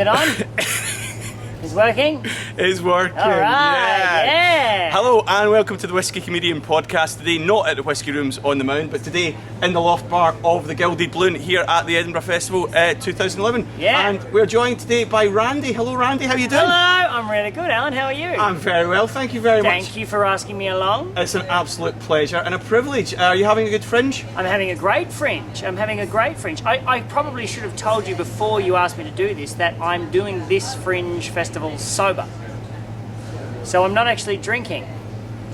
it on? It's working? It's working. All right, yeah. Hello and welcome to the Whisky Comedian podcast. Today, not at the Whisky Rooms on the Mound, but today in the Loft Bar of the Gilded Balloon here at the Edinburgh Festival 2011. Yeah. And we're joined today by Randy. Hello, Randy. How are you doing? Hello, I'm really good, Alan. How are you? I'm very well. Thank you very much. Thank you for asking me along. It's an absolute pleasure and a privilege. Are you having a good fringe? I'm having a great fringe. I probably should have told you before you asked me to do this that I'm doing this fringe festival sober. So I'm not actually drinking.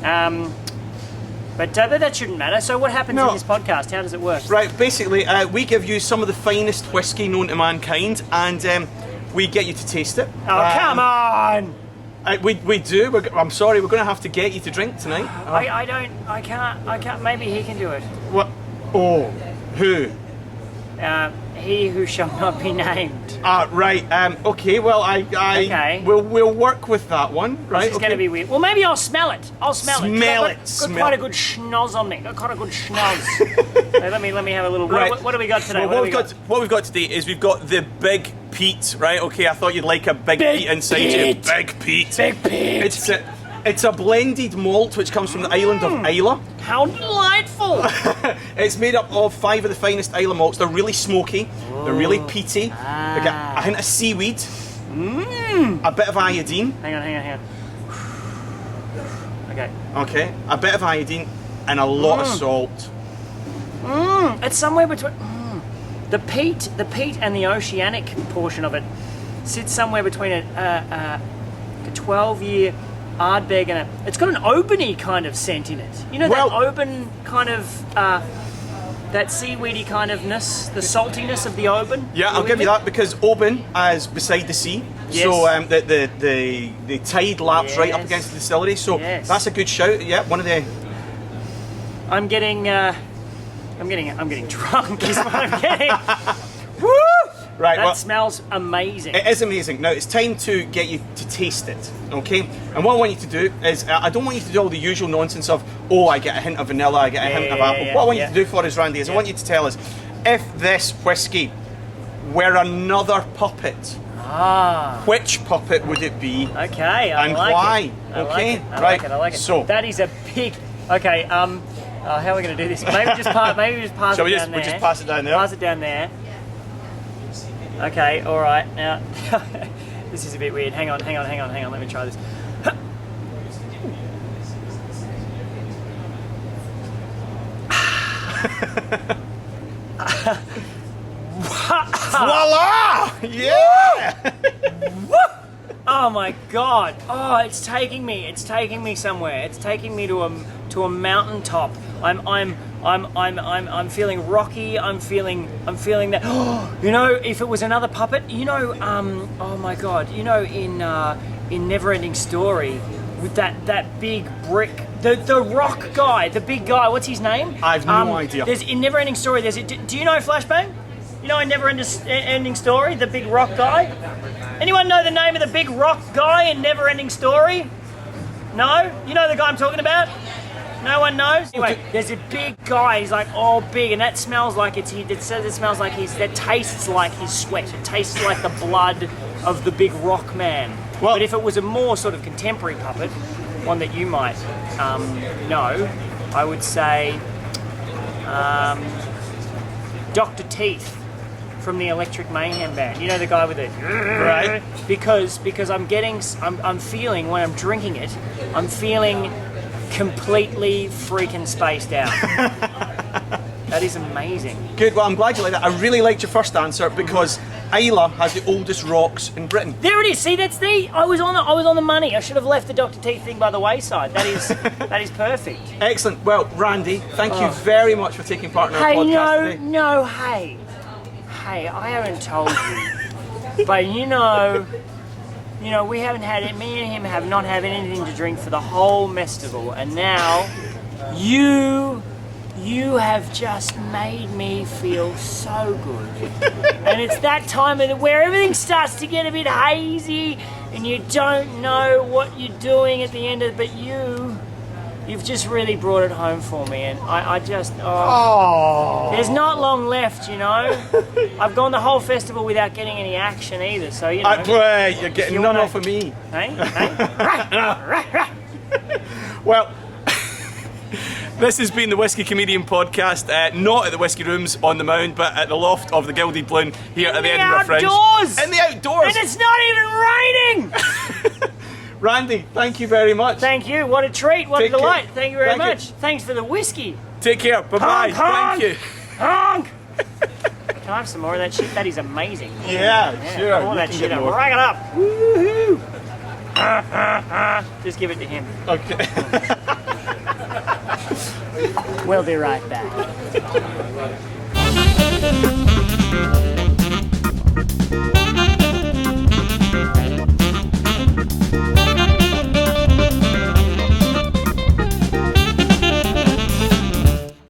But that shouldn't matter. So what happens in this podcast? How does it work? Right, basically, we give you some of the finest whisky known to mankind, and we get you to taste it. Oh, come on! We do. I'm sorry, we're going to have to get you to drink tonight. I can't. Maybe he can do it. What? Oh, who? He who shall not be named. Right. Okay. Well, Okay. We'll work with that one. Right. This is going to be weird. Well, maybe I'll smell it. Smell it. Got quite a good schnoz on me. Got quite a good schnoz. Let me have a little. Right. What do we got today? Well, what we've got today is we've got the Big Pete. Right. Okay. I thought you'd like a Big Pete inside you. Big Pete. Big Pete. It's a blended malt which comes from the island of Islay. How delightful! It's made up of 5 of the finest Islay malts. They're really smoky, they're really peaty, they get a hint of seaweed, a bit of iodine. Hang on. Okay, a bit of iodine and a lot of salt. It's somewhere between the peat and the oceanic portion of it sits somewhere between a 12-year Ardbeg and it's got an Obany kind of scent in it. You know, that Oban kind of, that seaweedy kind ofness, the saltiness of the Oban. Yeah, I'll give you that because Oban is beside the sea. Yes. So the tide laps right up against the distillery. So that's a good shout. Yeah, one of the. I'm getting drunk. Is what I'm getting. Woo! Right, that smells amazing. It is amazing. Now it's time to get you to taste it, okay? And what I want you to do is, I don't want you to do all the usual nonsense of, oh, I get a hint of vanilla, I get a hint of apple. What I want you to do for us, Randy, is I want you to tell us if this whiskey were another puppet, which puppet would it be? Okay, and like why? It. I Okay, like it. I like it. So that is a big. Okay, how are we going to do this? Maybe just pass it down there. We'll just pass it down there. Pass it down there. Okay, all right. Now, this is a bit weird. Hang on. Let me try this. Voila! Yeah! Oh my God! Oh, it's taking me somewhere. It's taking me to a mountaintop. I'm feeling rocky. I'm feeling that. You know, if it was another puppet, you know, oh my God, you know, in Neverending Story, with that big brick, the rock guy, the big guy. What's his name? I have no idea. There's in Neverending Story. Do you know Flashbang? You know in Neverending Story, the big rock guy. Anyone know the name of the big rock guy in Neverending Story? No? You know the guy I'm talking about? No one knows? Anyway, there's a big guy, he's like all big, and that smells like that tastes like his sweat. It tastes like the blood of the big rock man. Well, but if it was a more sort of contemporary puppet, one that you might know, I would say Dr. Teeth from the Electric Mayhem Band. You know the guy with the right? Because I'm feeling when I'm drinking it, I'm feeling completely freaking spaced out. That is amazing. Good, well I'm glad you like that. I really liked your first answer because Islay has the oldest rocks in Britain. There it is. See, I was on the money. I should have left the Dr. Teeth thing by the wayside. That is perfect. Excellent. Well, Randy, thank you very much for taking part in our podcast today. Hey, I haven't told you, but you know, we haven't had it. Me and him have not had anything to drink for the whole festival, and now you have just made me feel so good. And it's that time of where everything starts to get a bit hazy, and you don't know what you're doing at the end of it. But You've just really brought it home for me, and I just... Oh. There's not long left, you know. I've gone the whole festival without getting any action either, so, you know. You're getting none off of me. Hey? Hey? Well, this has been the Whisky Comedian Podcast, not at the Whisky Rooms on the Mound, but at the loft of the Gilded Balloon here at the Edinburgh Fringe. Outdoors! In the outdoors! And it's not even raining! Randy, thank you very much. Thank you. What a treat. What a Take care. delight. Thank you very Thank you. much. Thanks for the whiskey. Take care. Bye-bye. Honk, honk. Thank you. Honk! Can I have some more of that shit? That is amazing. Yeah, sure. All You that can shit get up. more. Rack it up. Woohoo! Just give it to him. Okay. We'll be right back.